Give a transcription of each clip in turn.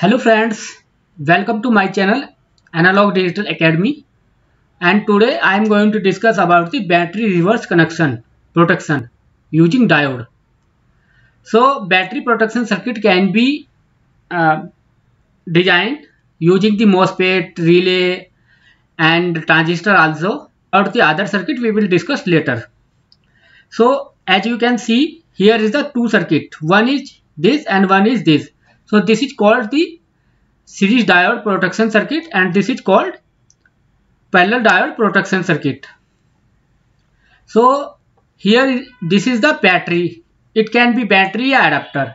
Hello friends, welcome to my channel Analog Digital Academy, and today I am going to discuss about the battery reverse connection protection using diode. So battery protection circuit can be uh, designed using the MOSFET, relay and transistor also. About the other circuit we will discuss later. So as you can see, here is the two circuit, one is this and one is this. So this is called the series diode protection circuit and this is called parallel diode protection circuit. So here this is the battery. It can be battery or adapter.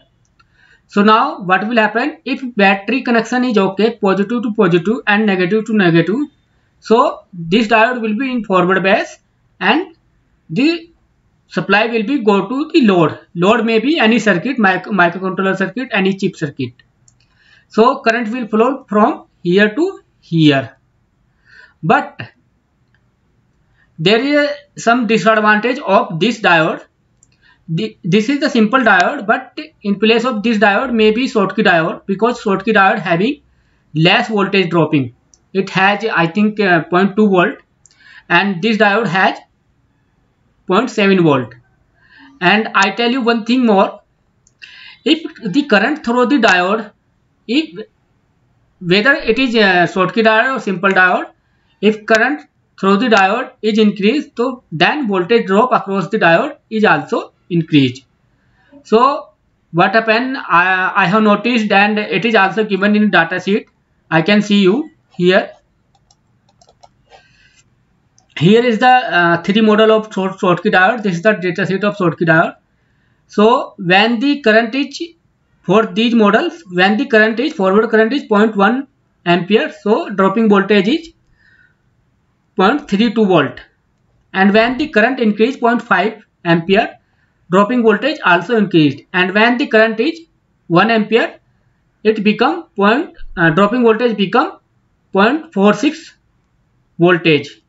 So now what will happen if battery connection is okay, positive to positive and negative to negative. So this diode will be in forward bias and the supply will be go to the load. Load may be any circuit, microcontroller circuit, any chip circuit. So current will flow from here to here. But there is some disadvantage of this diode. This is the simple diode, but in place of this diode may be Schottky diode, because Schottky diode having less voltage dropping. It has I think 0.2 volt and this diode has 0.7 volt. And I tell you one thing more, if the current through the diode, if whether it is Schottky diode or simple diode, if current through the diode is increased, so then voltage drop across the diode is also increased. So what happened, I have noticed, and it is also given in data sheet. I can see you here. Here is the 3 model of Schottky diode. This is the data sheet of Schottky diode. So when the current is, for these models, when the current is, forward current is 0.1 ampere, so dropping voltage is 0.32 volt, and when the current increased 0.5 ampere, dropping voltage also increased, and when the current is 1 ampere, it become dropping voltage become 0.46 voltage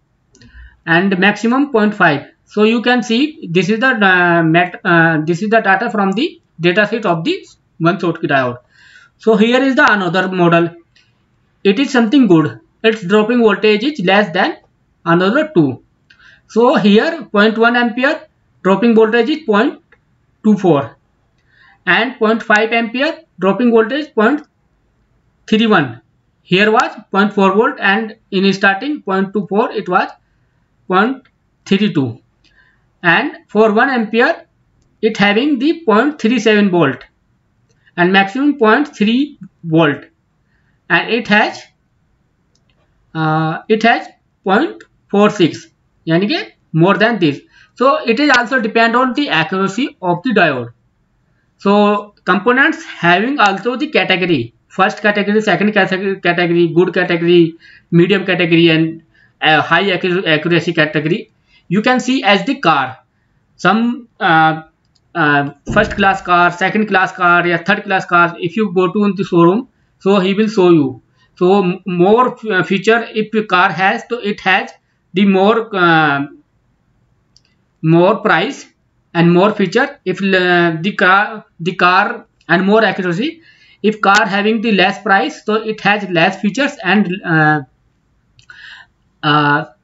and maximum 0.5. So you can see this is the this is the data from the data sheet of the one Schottky diode. So here is the another model. It is something good. Its dropping voltage is less than another 2. So here 0.1 ampere, dropping voltage is 0.24 and 0.5 ampere, dropping voltage 0.31. Here was 0.4 volt and in starting 0.24 it was 0.32, and for 1 ampere it having the 0.37 volt and maximum 0.3 volt, and it has 0.46, yani ke more than this. So it is also depend on the accuracy of the diode. So components having also the category, first category, second category, good category, medium category and high accuracy category. You can see as the car, some first class car, second class car or third class car. If you go to the showroom, so he will show you. So more feature if your car has, so it has the more price and more feature. If the car and more accuracy. If car having the less price, so it has less features and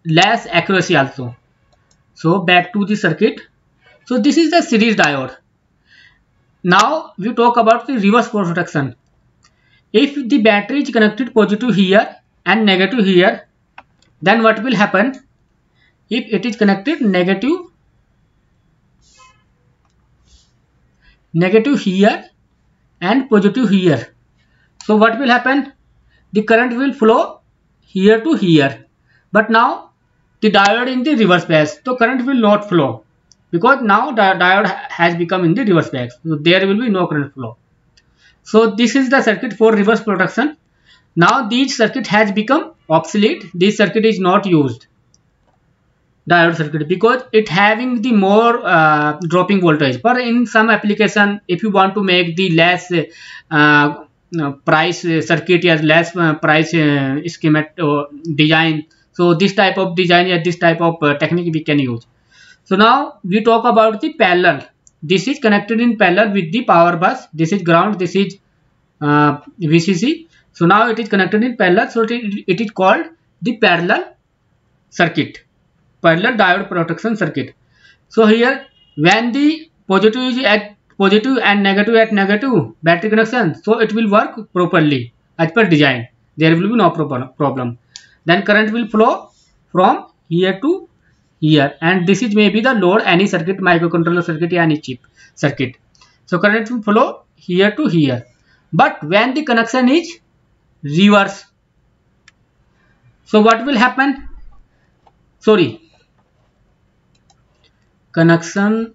less accuracy also. So back to the circuit. So this is the series diode. Now we talk about the reverse protection. If the battery is connected positive here and negative here, then what will happen? If it is connected negative here and positive here, so what will happen? The current will flow here to here, but now the diode in the reverse bias, so current will not flow, because now the diode has become in the reverse bias, so there will be no current flow. So this is the circuit for reverse protection. Now this circuit has become obsolete. This circuit is not used, diode circuit, because it having the more dropping voltage. But in some application, if you want to make the less price circuit or less price schematic design, so this type of design or this type of technique we can use. So now we talk about the parallel. This is connected in parallel with the power bus. This is ground, this is VCC. So now it is connected in parallel, so it is called the parallel circuit, parallel diode protection circuit. So here when the positive is at positive and negative at negative battery connection, so it will work properly as per design. There will be no problem. Then current will flow from here to here, and this is maybe the load, any circuit, microcontroller circuit, any chip circuit. So current will flow here to here. But when the connection is reverse, so what will happen? Sorry, connection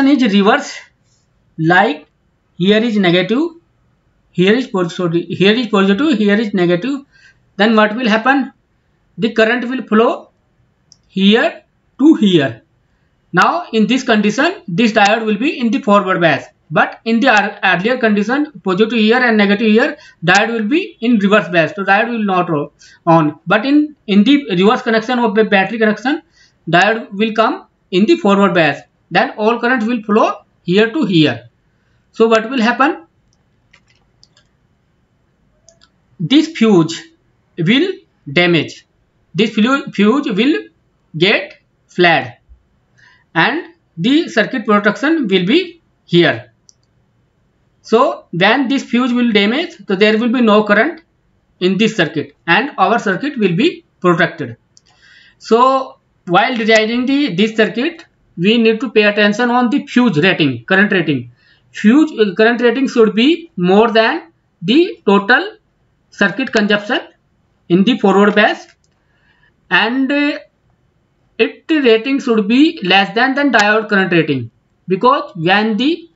is reverse, like here is negative, here is positive, here is negative. Then what will happen? The current will flow here to here. Now in this condition, this diode will be in the forward bias, but in the earlier condition, positive here and negative here, diode will be in reverse bias, so diode will not on. But in the reverse connection of the battery connection, diode will come in the forward bias. Then all current will flow here to here. So what will happen? This fuse will damage. This fuse will get flat, and the circuit protection will be here. So when this fuse will damage, so there will be no current in this circuit, and our circuit will be protected. So while designing this circuit, we need to pay attention on the fuse rating, current rating. Fuse current rating should be more than the total circuit consumption in the forward bias, and its rating should be less than diode current rating, because when the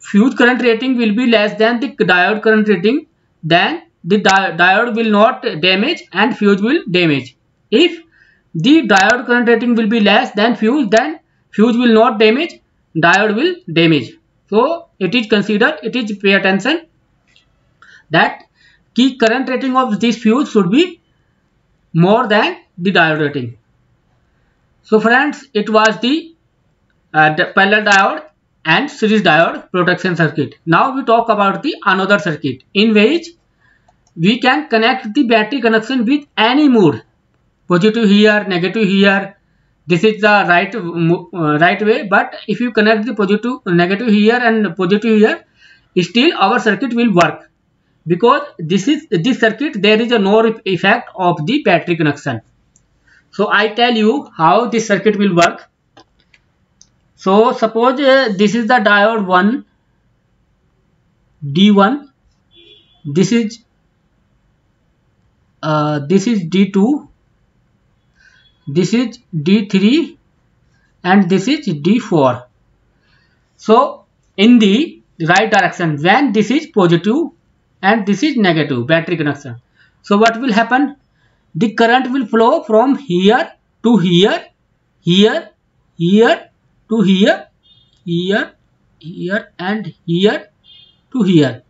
fuse current rating will be less than the diode current rating, then the diode will not damage and fuse will damage. If the diode current rating will be less than fuse, then fuse will not damage, diode will damage. So it is considered, it is pay attention that key current rating of this fuse should be more than the diode rating. So friends, it was the parallel diode and series diode protection circuit. Now we talk about the another circuit in which we can connect the battery connection with any mode, positive here, negative here. This is the right way. But if you connect the positive, negative here and positive here, still our circuit will work, because this circuit, there is no effect of the battery connection. So I tell you how this circuit will work. So suppose this is the diode 1, D1, this is D2, this is D3, and this is D4. So in the right direction, when this is positive and this is negative battery connection, so what will happen? The current will flow from here to here, here, here to here, here, here, and here to here.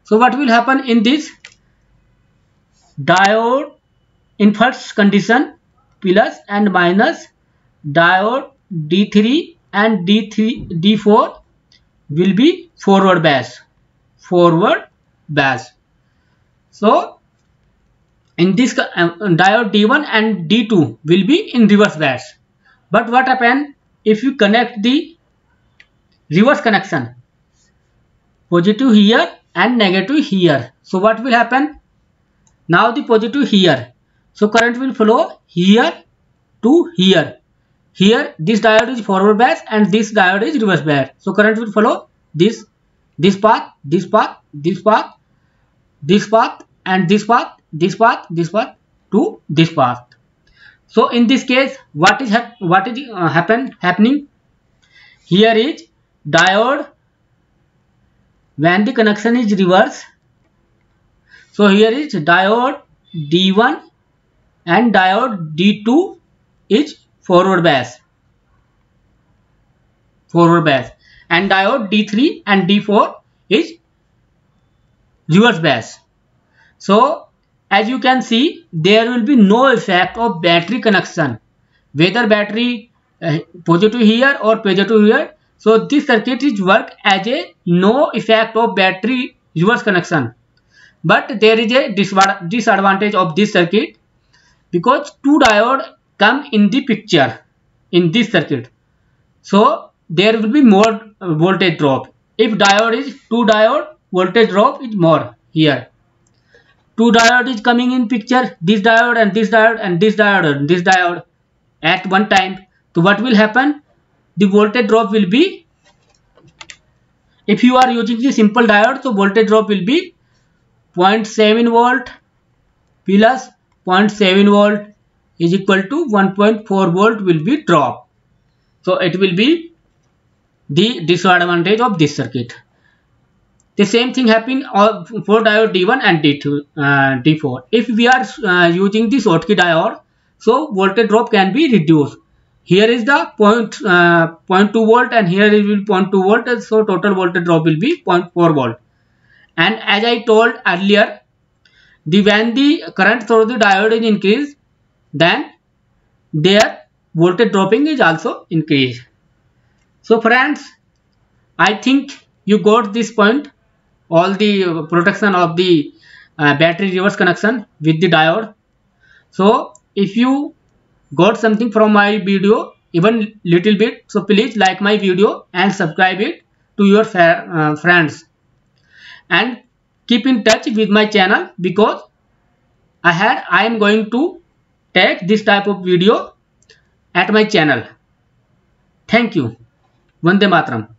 So what will happen in this diode in first condition, plus and minus, diode D3 and D4 will be forward bias, So in this diode D1 and D2 will be in reverse bias. But what happen if you connect the reverse connection, positive here and negative here? So what will happen? Now the positive here, so current will flow here to here. Here this diode is forward bias and this diode is reverse bias. So current will follow this path, this path, this path, this path, and this path, this path, this path to this path. So in this case, what is happening? Here is diode when the connection is reverse. So here is diode D1 and diode D2 is forward bias, and diode D3 and D4 is reverse bias. So as you can see, there will be no effect of battery connection, whether battery positive here or positive here. So this circuit is work as a no effect of battery reverse connection. But there is a disadvantage of this circuit, because two diodes come in the picture in this circuit. So there will be more voltage drop. If diode is two diode, voltage drop is more here. Two diode is coming in picture, this diode and this diode and this diode and this diode at one time. So what will happen? The voltage drop will be, if you are using the simple diode, so voltage drop will be 0.7 volt plus 0.7 volt is equal to 1.4 volt will be drop. So it will be the disadvantage of this circuit. The same thing happen for diode D1 and D2, D4. If we are using the Schottky diode, so voltage drop can be reduced. Here is the 0.2 volt and here it will 0.2 volt, so total voltage drop will be 0.4 volt. And as I told earlier, when the current through the diode is increased, then their voltage dropping is also increased. So friends, I think you got this point, all the protection of the battery reverse connection with the diode. So if you got something from my video, even little bit, so please like my video and subscribe it to your friends, and keep in touch with my channel, because I am going to take this type of video at my channel. Thank you. Vande Mataram.